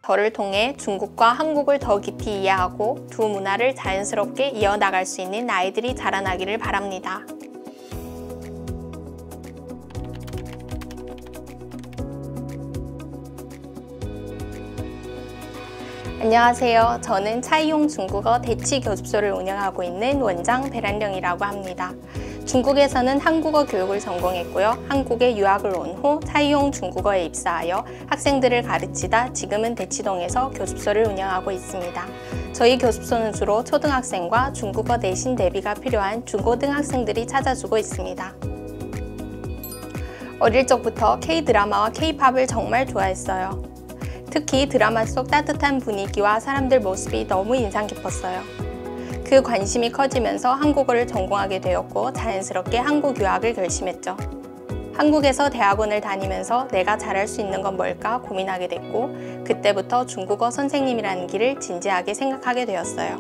저를 통해 중국과 한국을 더 깊이 이해하고 두 문화를 자연스럽게 이어나갈 수 있는 아이들이 자라나기를 바랍니다. 안녕하세요. 저는 차이용 중국어 대치 교습소를 운영하고 있는 원장 배란령이라고 합니다. 중국에서는 한국어 교육을 전공했고요. 한국에 유학을 온 후 차이용 중국어에 입사하여 학생들을 가르치다 지금은 대치동에서 교습소를 운영하고 있습니다. 저희 교습소는 주로 초등학생과 중국어 내신 대비가 필요한 중고등학생들이 찾아주고 있습니다. 어릴 적부터 K-드라마와 K-팝을 정말 좋아했어요. 특히 드라마 속 따뜻한 분위기와 사람들 모습이 너무 인상 깊었어요. 그 관심이 커지면서 한국어를 전공하게 되었고 자연스럽게 한국 유학을 결심했죠. 한국에서 대학원을 다니면서 내가 잘할 수 있는 건 뭘까 고민하게 됐고 그때부터 중국어 선생님이라는 길을 진지하게 생각하게 되었어요.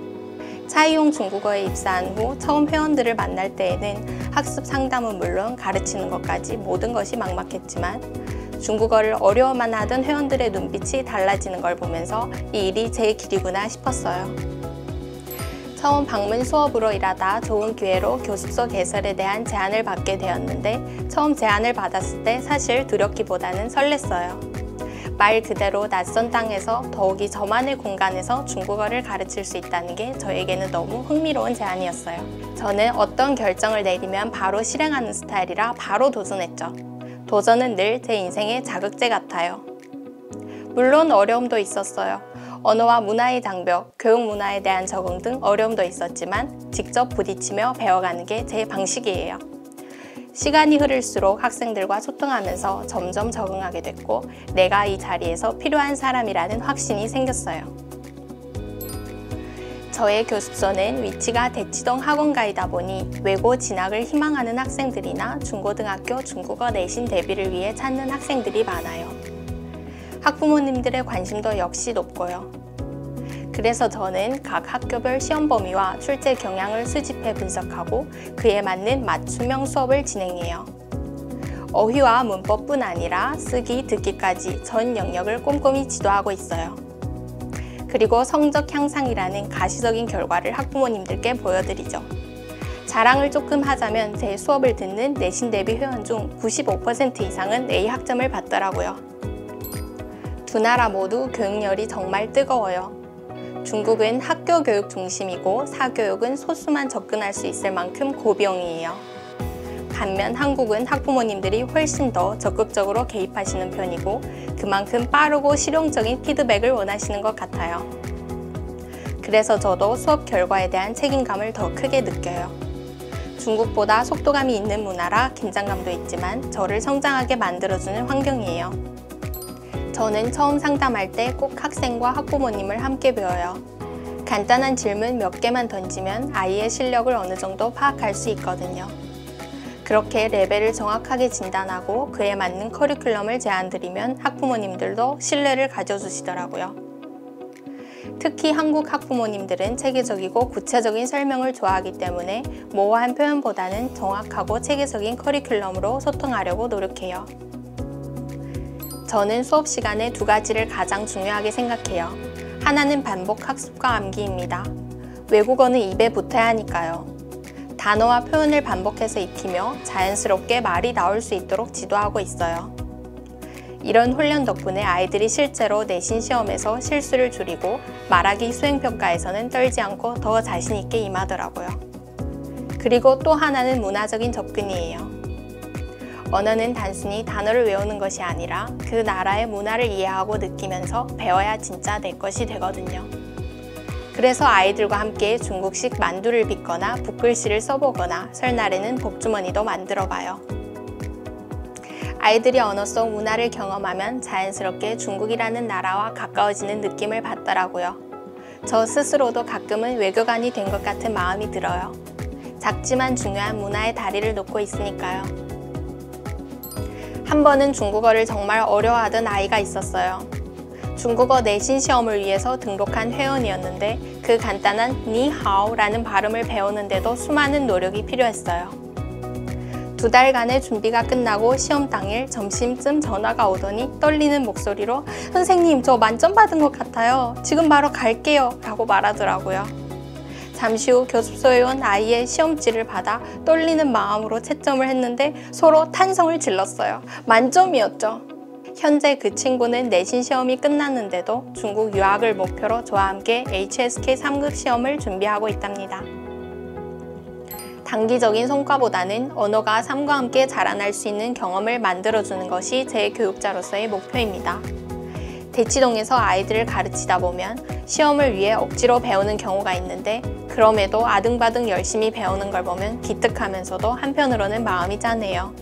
차이용 중국어에 입사한 후 처음 회원들을 만날 때에는 학습 상담은 물론 가르치는 것까지 모든 것이 막막했지만 중국어를 어려워만 하던 회원들의 눈빛이 달라지는 걸 보면서 이 일이 제 길이구나 싶었어요. 처음 방문 수업으로 일하다 좋은 기회로 교습소 개설에 대한 제안을 받게 되었는데 처음 제안을 받았을 때 사실 두렵기보다는 설렜어요. 말 그대로 낯선 땅에서 더욱이 저만의 공간에서 중국어를 가르칠 수 있다는 게 저에게는 너무 흥미로운 제안이었어요. 저는 어떤 결정을 내리면 바로 실행하는 스타일이라 바로 도전했죠. 도전은 늘 제 인생의 자극제 같아요. 물론 어려움도 있었어요. 언어와 문화의 장벽, 교육 문화에 대한 적응 등 어려움도 있었지만 직접 부딪히며 배워가는 게 제 방식이에요. 시간이 흐를수록 학생들과 소통하면서 점점 적응하게 됐고 내가 이 자리에서 필요한 사람이라는 확신이 생겼어요. 저의 교습소는 위치가 대치동 학원가이다 보니 외고 진학을 희망하는 학생들이나 중고등학교 중국어 내신 대비를 위해 찾는 학생들이 많아요. 학부모님들의 관심도 역시 높고요. 그래서 저는 각 학교별 시험 범위와 출제 경향을 수집해 분석하고 그에 맞는 맞춤형 수업을 진행해요. 어휘와 문법뿐 아니라 쓰기, 듣기까지 전 영역을 꼼꼼히 지도하고 있어요. 그리고 성적 향상이라는 가시적인 결과를 학부모님들께 보여드리죠. 자랑을 조금 하자면 제 수업을 듣는 내신 대비 회원 중 95% 이상은 A 학점을 받더라고요. 두 나라 모두 교육열이 정말 뜨거워요. 중국은 학교 교육 중심이고 사교육은 소수만 접근할 수 있을 만큼 고비용이에요. 반면 한국은 학부모님들이 훨씬 더 적극적으로 개입하시는 편이고 그만큼 빠르고 실용적인 피드백을 원하시는 것 같아요. 그래서 저도 수업 결과에 대한 책임감을 더 크게 느껴요. 중국보다 속도감이 있는 문화라 긴장감도 있지만 저를 성장하게 만들어주는 환경이에요. 저는 처음 상담할 때 꼭 학생과 학부모님을 함께 배워요. 간단한 질문 몇 개만 던지면 아이의 실력을 어느 정도 파악할 수 있거든요. 그렇게 레벨을 정확하게 진단하고 그에 맞는 커리큘럼을 제안드리면 학부모님들도 신뢰를 가져주시더라고요. 특히 한국 학부모님들은 체계적이고 구체적인 설명을 좋아하기 때문에 모호한 표현보다는 정확하고 체계적인 커리큘럼으로 소통하려고 노력해요. 저는 수업 시간에 두 가지를 가장 중요하게 생각해요. 하나는 반복 학습과 암기입니다. 외국어는 입에 붙어야 하니까요. 단어와 표현을 반복해서 익히며 자연스럽게 말이 나올 수 있도록 지도하고 있어요. 이런 훈련 덕분에 아이들이 실제로 내신 시험에서 실수를 줄이고 말하기 수행평가에서는 떨지 않고 더 자신 있게 임하더라고요. 그리고 또 하나는 문화적인 접근이에요. 언어는 단순히 단어를 외우는 것이 아니라 그 나라의 문화를 이해하고 느끼면서 배워야 진짜 내 것이 되거든요. 그래서 아이들과 함께 중국식 만두를 빚거나 붓글씨를 써보거나 설날에는 복주머니도 만들어봐요. 아이들이 언어 속 문화를 경험하면 자연스럽게 중국이라는 나라와 가까워지는 느낌을 받더라고요. 저 스스로도 가끔은 외교관이 된 것 같은 마음이 들어요. 작지만 중요한 문화의 다리를 놓고 있으니까요. 한 번은 중국어를 정말 어려워하던 아이가 있었어요. 중국어 내신 시험을 위해서 등록한 회원이었는데 그 간단한 니하오라는 발음을 배우는데도 수많은 노력이 필요했어요. 2달간의 준비가 끝나고 시험 당일 점심쯤 전화가 오더니 떨리는 목소리로 "선생님, 저 만점 받은 것 같아요. 지금 바로 갈게요." 라고 말하더라고요. 잠시 후 교습소에 온 아이의 시험지를 받아 떨리는 마음으로 채점을 했는데 서로 탄성을 질렀어요. 만점이었죠. 현재 그 친구는 내신 시험이 끝났는데도 중국 유학을 목표로 저와 함께 HSK 3급 시험을 준비하고 있답니다. 단기적인 성과보다는 언어가 삶과 함께 자라날 수 있는 경험을 만들어주는 것이 제 교육자로서의 목표입니다. 대치동에서 아이들을 가르치다 보면 시험을 위해 억지로 배우는 경우가 있는데 그럼에도 아등바등 열심히 배우는 걸 보면 기특하면서도 한편으로는 마음이 짠해요.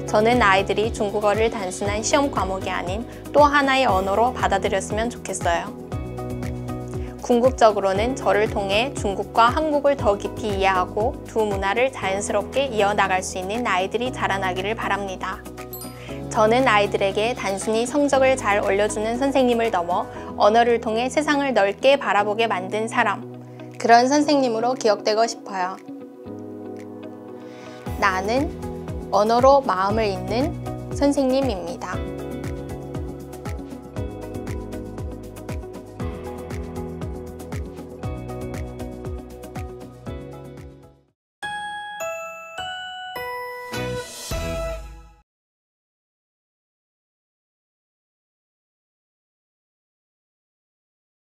저는 아이들이 중국어를 단순한 시험 과목이 아닌 또 하나의 언어로 받아들였으면 좋겠어요. 궁극적으로는 저를 통해 중국과 한국을 더 깊이 이해하고 두 문화를 자연스럽게 이어나갈 수 있는 아이들이 자라나기를 바랍니다. 저는 아이들에게 단순히 성적을 잘 올려주는 선생님을 넘어 언어를 통해 세상을 넓게 바라보게 만든 사람, 그런 선생님으로 기억되고 싶어요. 나는 언어로 마음을 읽는 선생님입니다.